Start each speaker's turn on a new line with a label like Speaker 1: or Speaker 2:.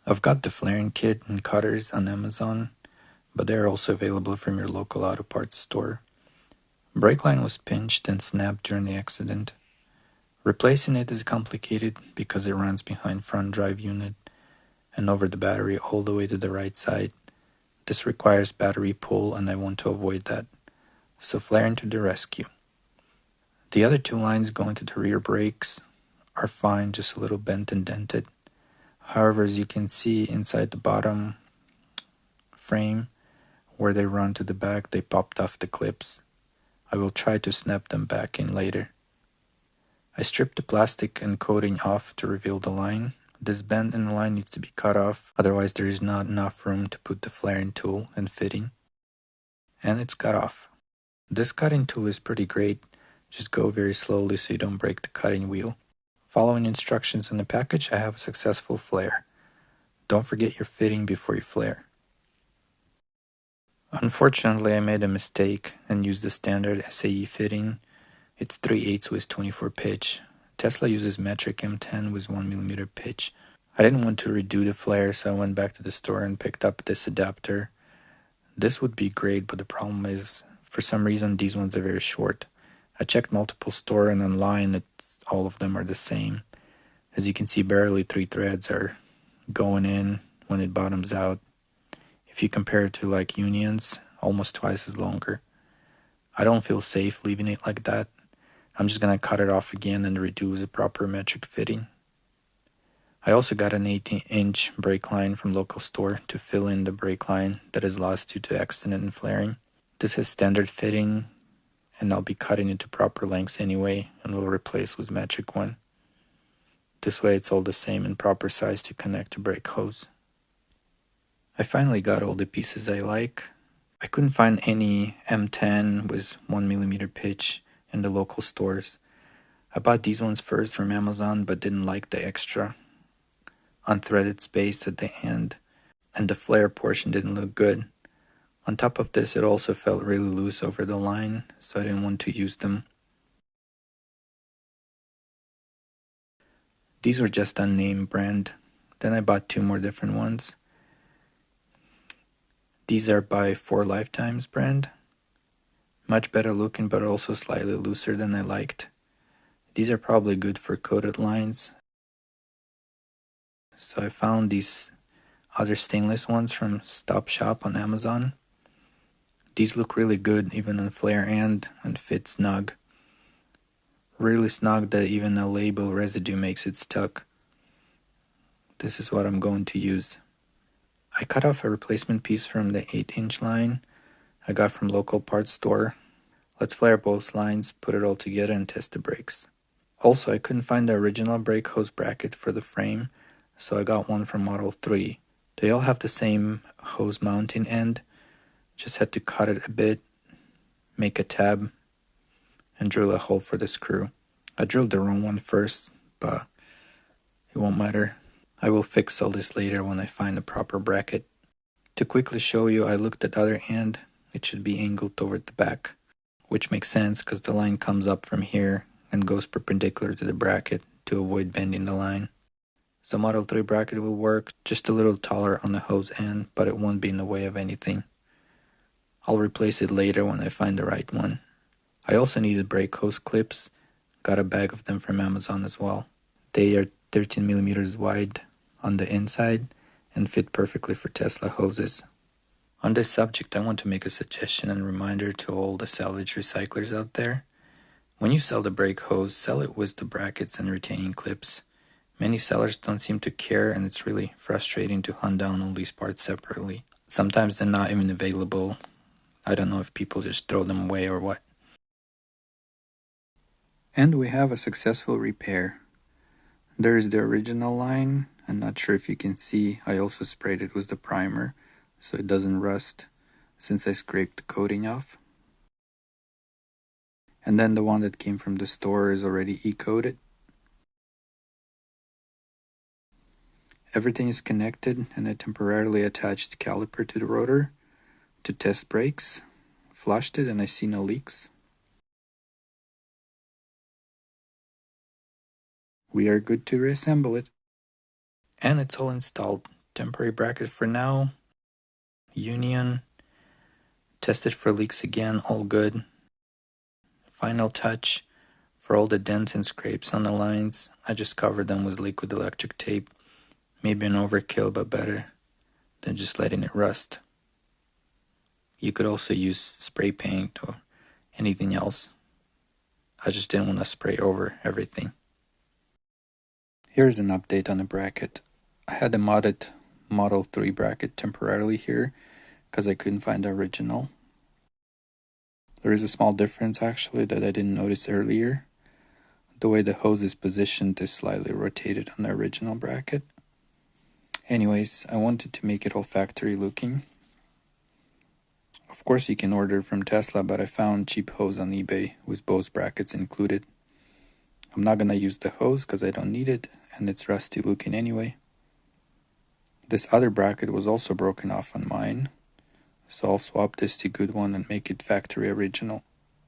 Speaker 1: I've got the flaring kit and cutters on Amazon, but they are also available from your local auto parts store. Brake line was pinched and snapped during the accident. Replacing it is complicated because it runs behind front drive unit and over the battery all the way to the right side. This requires battery pull and I want to avoid that, so flaring to the rescue. The other two lines going to the rear brakes are fine, just a little bent and dented. However, as you can see inside the bottom frame, where they run to the back, they popped off the clips. I will try to snap them back in later. I stripped the plastic and coating off to reveal the line. This bend in the line needs to be cut off, otherwise there is not enough room to put the flaring tool and fitting. And it's cut off. This cutting tool is pretty great, just go very slowly so you don't break the cutting wheel. Following instructions in the package, I have a successful flare. Don't forget your fitting before you flare. Unfortunately, I made a mistake and used the standard SAE fitting. It's 3/8 with 24 pitch. Tesla uses metric M10 with 1mm pitch. I didn't want to redo the flare, so I went back to the store and picked up this adapter. This would be great, but the problem is, for some reason, these ones are very short. I checked multiple stores and online, all of them are the same. As you can see, barely 3 threads are going in when it bottoms out. If you compare it to like unions, almost twice as longer. I don't feel safe leaving it like that. I'm just gonna cut it off again and redo the proper metric fitting. I also got an 18-inch brake line from local store to fill in the brake line that is lost due to accident and flaring. This has standard fitting and I'll be cutting it to proper lengths anyway and will replace with metric one. This way it's all the same and proper size to connect to brake hose. I finally got all the pieces I like. I couldn't find any M10 with 1mm pitch in the local stores. I bought these ones first from Amazon but didn't like the extra unthreaded space at the end, and the flare portion didn't look good. On top of this, it also felt really loose over the line, so I didn't want to use them. These were just unnamed brand. Then I bought 2 more different ones. These are by 4 Lifetimes brand. Much better looking but also slightly looser than I liked. These are probably good for coated lines. So I found these other stainless ones from Stop Shop on Amazon. These look really good even on flare end and fit snug. Really snug that even a label residue makes it stuck. This is what I'm going to use. I cut off a replacement piece from the 8-inch line I got from local parts store. Let's flare both lines, put it all together and test the brakes. Also, I couldn't find the original brake hose bracket for the frame, so I got one from Model 3. They all have the same hose mounting end, just had to cut it a bit, make a tab, and drill a hole for the screw. I drilled the wrong one first, but it won't matter. I will fix all this later when I find the proper bracket. To quickly show you, I looked at the other end. It should be angled toward the back, which makes sense because the line comes up from here and goes perpendicular to the bracket to avoid bending the line. So Model 3 bracket will work, just a little taller on the hose end, but it won't be in the way of anything. I'll replace it later when I find the right one. I also needed brake hose clips, got a bag of them from Amazon as well. They are 13mm wide on the inside and fit perfectly for Tesla hoses. On this subject, I want to make a suggestion and reminder to all the salvage recyclers out there. When you sell the brake hose, sell it with the brackets and retaining clips. Many sellers don't seem to care and it's really frustrating to hunt down all these parts separately. Sometimes they're not even available. I don't know if people just throw them away or what. And we have a successful repair. There is the original line. I'm not sure if you can see, I also sprayed it with the primer so it doesn't rust since I scraped the coating off. And then the one that came from the store is already e-coated. Everything is connected and I temporarily attached the caliper to the rotor to test brakes, flushed it and I see no leaks. We are good to reassemble it. And it's all installed. Temporary bracket for now. Union. Tested for leaks again, all good. Final touch. For all the dents and scrapes on the lines, I just covered them with liquid electric tape. Maybe an overkill, but better than just letting it rust. You could also use spray paint or anything else. I just didn't want to spray over everything. Here's an update on the bracket. I had a modded Model 3 bracket temporarily here because I couldn't find the original. There is a small difference actually that I didn't notice earlier. The way the hose is positioned is slightly rotated on the original bracket. Anyways, I wanted to make it all factory looking. Of course you can order from Tesla, but I found cheap hose on eBay with both brackets included. I'm not gonna use the hose because I don't need it and it's rusty looking anyway. This other bracket was also broken off on mine, so I'll swap this to good one and make it factory original.